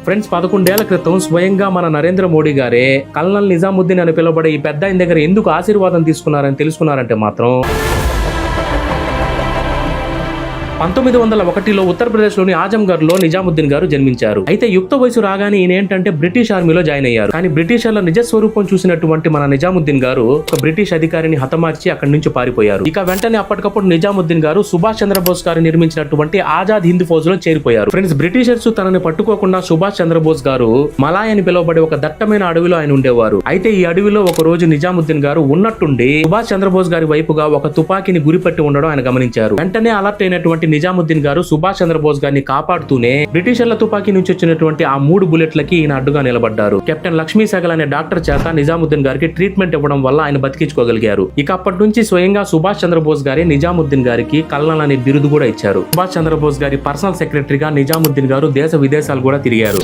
Friends 11 ఏళ్ల క్రితం స్వయంగా మన నరేంద్ర మోడీ గారే కల్నల్ నిజాముద్దీన్ అని పిలువబడే ఈ పెద్ద ఆయన దగ్గర ఎందుకు ఆశీర్వాదం తీసుకున్నారని తెలుసుకున్నారంటే మాత్రం 1901లో ఉత్తరప్రదేశ్ లోని ఆజంగఢ్ లో నిజాముద్దీన్ గారు జన్మించారు. అయితే యుక్త వయసు రాగానే ఈయన ఏంటంటే బ్రిటిష్ ఆర్మీలో జాయిన్ అయ్యారు. కానీ బ్రిటిషర్ల నిజ స్వరూపం చూసినటువంటి మన నిజాముద్దీన్ గారు ఒక బ్రిటిష్ అధికారిని హతమార్చి అక్కడి నుంచి పారిపోయారు. ఇక వెంటనే అప్పటికప్పుడు నిజాముద్దీన్ గారు సుభాష్ చంద్రబోస్ గారు నిర్మించినటువంటి ఆజాద్ హింద్ ఫౌజ్ లో చేరిపోయారు. ఫ్రెండ్స్, బ్రిటిషర్స్ తనని పట్టుకోకుండా సుభాష్ చంద్రబోస్ గారు మలాయ్ అని పిలువబడే ఒక దట్టమైన అడవిలో ఆయన ఉండేవారు. అయితే ఈ అడవిలో ఒక రోజు నిజాముద్దీన్ గారు ఉన్నట్టుండి సుభాష్ చంద్రబోస్ గారి వైపుగా ఒక తుపాకీని గురిపెట్టి ఉండడం ఆయన గమనించారు. వెంటనే అలర్ట్ అయినటువంటి నిజాముద్దీన్ గారు సుభాష్ చంద్రబోస్ గారిని కాపాడుతూనే బ్రిటిషర్ల తుపాకీ నుంచి వచ్చినటువంటి ఆ 3 బుల్లెట్లకి ఈయన అడ్డుగా నిలబడ్డారు. కెప్టెన్ లక్ష్మీ సహగల్ అనే డాక్టర్ చేత నిజాముద్దీన్ గారికి ట్రీట్మెంట్ ఇవ్వడం వల్ల ఆయన బతికించుకోగలిగారు. ఇక అప్పటి నుంచి స్వయంగా సుభాష్ చంద్రబోస్ గారే నిజాముద్దీన్ గారికి కల్నల్ అనే బిరుదు కూడా ఇచ్చారు. సుభాష్ చంద్రబోస్ గారి పర్సనల్ సెక్రటరీగా నిజాముద్దీన్ గారు దేశ విదేశాలు కూడా తిరిగారు.